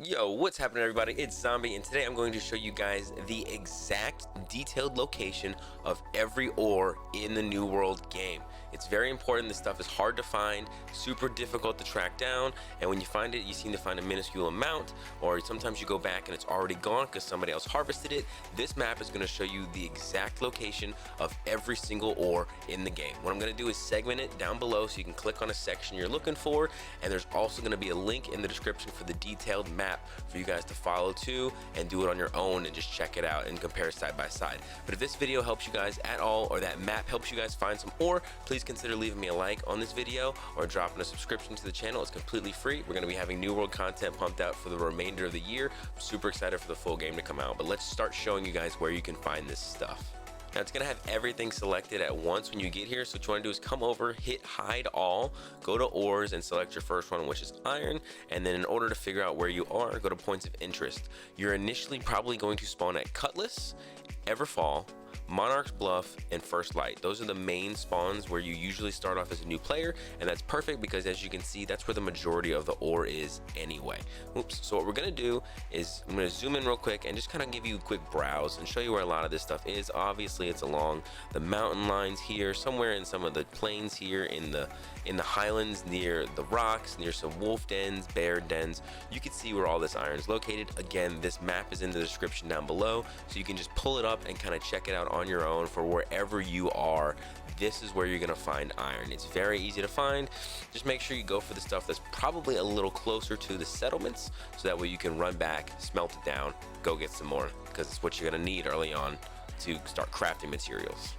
Yo, what's happening everybody? It's Zombie, and today I'm going to show you guys the exact detailed location of every ore in the New World game. It's very important. This stuff is hard to find, super difficult to track down, and when you find it, you seem to find a minuscule amount, or sometimes you go back and it's already gone because somebody else harvested it. This map is going to show you the exact location of every single ore in the game. What I'm going to do is segment it down below so you can click on a section you're looking for, and there's also going to be a link in the description for the detailed map for you guys to follow too and do it on your own and just check it out and compare side by side. But if this video helps you guys at all, or that map helps you guys find some ore, please consider leaving me a like on this video or dropping a subscription to the channel. It's completely free. We're going to be having New World content pumped out for the remainder of the year. I'm super excited for the full game to come out, but let's start showing you guys where you can find this stuff. Now it's going to have everything selected at once when you get here, so what you want to do is come over, hit hide all, go to ores and select your first one, which is iron, and then in order to figure out where you are, go to points of interest. You're initially probably going to spawn at Cutlass, Everfall, Monarch's Bluff, and First Light. Those are the main spawns where you usually start off as a new player, and that's perfect because as you can see, that's where the majority of the ore is anyway. Oops. So what we're gonna do is I'm gonna zoom in real quick and just kind of give you a quick browse and show you where a lot of this stuff is. Obviously it's along the mountain lines here, somewhere in some of the plains here in the highlands, near the rocks, near some wolf dens, bear dens. You can see where all this iron is located. Again, this map is in the description down below, so you can just pull it up and kind of check it out on your own for wherever you are. This is where you're gonna find iron. It's very easy to find. Just make sure you go for the stuff that's probably a little closer to the settlements, so that way you can run back, smelt it down, go get some more, because it's what you're gonna need early on to start crafting materials.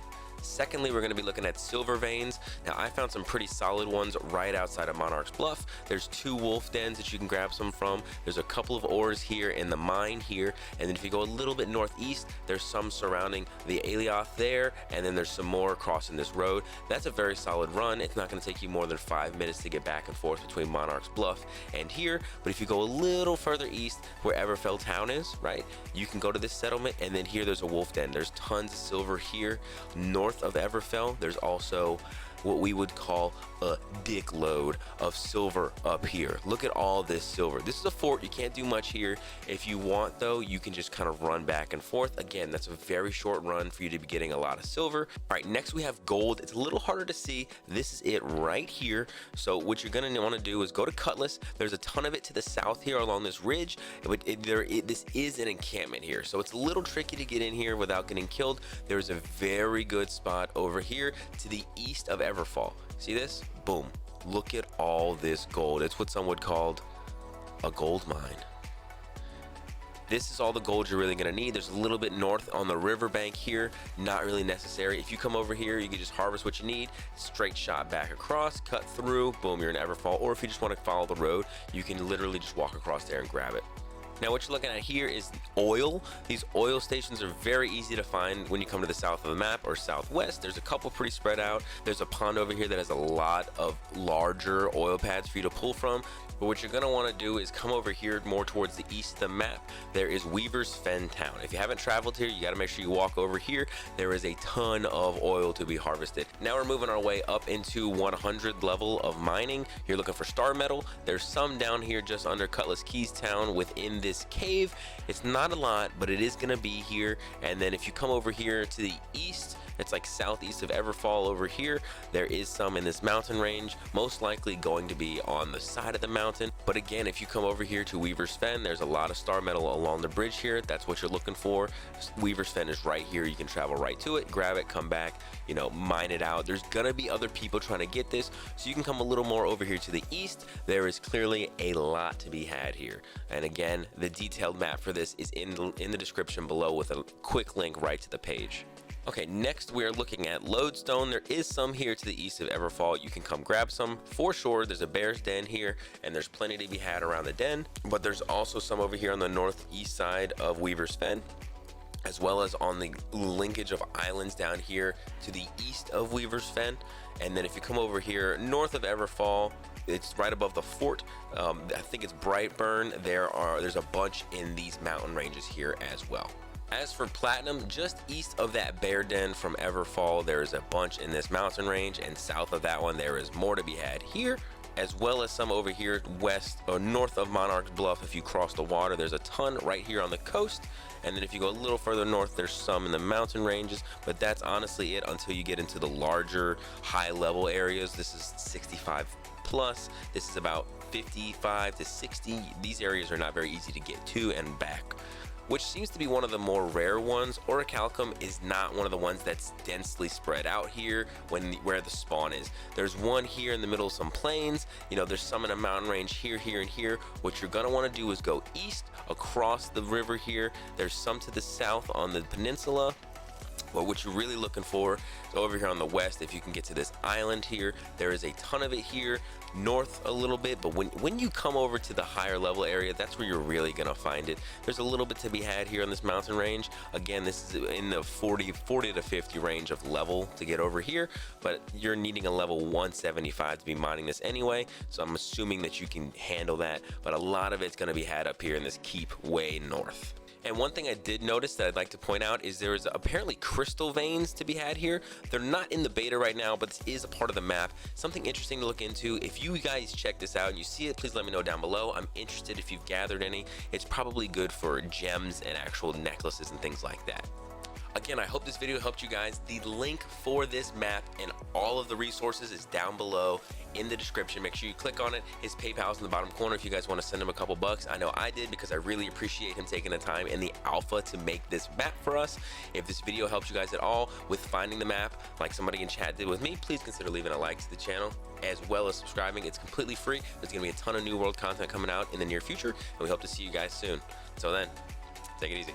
Secondly, we're going to be looking at silver veins. Now, I found some pretty solid ones right outside of Monarch's Bluff. There's 2 wolf dens that you can grab some from. There's a couple of ores here in the mine here, and then if you go a little bit northeast, there's some surrounding the Alioth there, and then there's some more crossing this road. That's a very solid run. It's not going to take you more than 5 minutes to get back and forth between Monarch's Bluff and here, but if you go a little further east where Everfell Town is, right, you can go to this settlement, and then here there's a wolf den. There's tons of silver here. North of Everfell, there's also what we would call a dick load of silver up here. Look at all this silver. This is a fort. You can't do much here. If you want though, you can just kind of run back and forth. Again, that's a very short run for you to be getting a lot of silver. All right, next we have gold. It's a little harder to see. This is it right here. So what you're gonna want to do is go to Cutlass. There's a ton of it to the south here along this ridge. This is an encampment here, so it's a little tricky to get in here without getting killed. There's a very good spot over here to the east of Everfall. See this? Boom. Look at all this gold. It's what some would call a gold mine. This is all the gold you're really gonna need. There's a little bit north on the riverbank here, not really necessary. If you come over here, you can just harvest what you need, straight shot back across, cut through, boom, you're in Everfall. Or if you just want to follow the road, you can literally just walk across there and grab it. Now what you're looking at here is oil. These oil stations are very easy to find when you come to the south of the map or southwest. There's a couple pretty spread out. There's a pond over here that has a lot of larger oil pads for you to pull from. But what you're gonna wanna do is come over here more towards the east of the map. There is Weaver's Fen Town. If you haven't traveled here, you gotta make sure you walk over here. There is a ton of oil to be harvested. Now we're moving our way up into 100 level of mining. You're looking for star metal. There's some down here just under Cutlass Keys Town within this cave. It's not a lot, but it is gonna be here. And then if you come over here to the east, it's like southeast of Everfall over here, there is some in this mountain range, most likely going to be on the side of the mountain. But again, if you come over here to Weaver's Fen, there's a lot of star metal along the bridge here. That's what you're looking for. Weaver's Fen is right here. You can travel right to it, grab it, come back, you know, mine it out. There's gonna be other people trying to get this, so you can come a little more over here to the east. There is clearly a lot to be had here. And again, the detailed map for this is in the description below with a quick link right to the page. Okay, next we're looking at Loadstone. There is some here to the east of Everfall. You can come grab some for sure. There's a bear's den here, and there's plenty to be had around the den, but there's also some over here on the northeast side of Weaver's Fen, as well as on the linkage of islands down here to the east of Weaver's Fen. And then if you come over here north of Everfall, it's right above the fort. I think it's Brightburn. There's a bunch in these mountain ranges here as well. As for platinum, just east of that bear den from Everfall, there is a bunch in this mountain range, and south of that one, there is more to be had here. as well as some over here west or north of Monarch's Bluff. If you cross the water, there's a ton right here on the coast, and then if you go a little further north, there's some in the mountain ranges, but that's honestly it until you get into the larger high level areas. This is 65 plus, this is about 55 to 60. These areas are not very easy to get to and back, which seems to be one of the more rare ones. Orichalcum is not one of the ones that's densely spread out here where the spawn is. There's one here in the middle of some plains, you know, there's some in a mountain range here, here, and here. What you're gonna wanna do is go east across the river here. There's some to the south on the peninsula. But what you're really looking for is over here on the west. If you can get to this island here, there is a ton of it here, north a little bit, but when you come over to the higher level area, that's where you're really gonna find it. There's a little bit to be had here on this mountain range. Again, this is in the 40 to 50 range of level to get over here, but you're needing a level 175 to be mining this anyway, so I'm assuming that you can handle that, but a lot of it's gonna be had up here in this keep way north. And one thing I did notice that I'd like to point out is there is apparently crystal veins to be had here. They're not in the beta right now, but this is a part of the map. Something interesting to look into. If you guys check this out and you see it, please let me know down below. I'm interested if you've gathered any. It's probably good for gems and actual necklaces and things like that. Again, I hope this video helped you guys. The link for this map and all of the resources is down below in the description. Make sure you click on it. His PayPal's in the bottom corner if you guys want to send him a couple bucks. I know I did because I really appreciate him taking the time in the alpha to make this map for us. If this video helps you guys at all with finding the map, like somebody in chat did with me, please consider leaving a like to the channel as well as subscribing. It's completely free. There's gonna be a ton of new world content coming out in the near future, and we hope to see you guys soon. Until then, take it easy.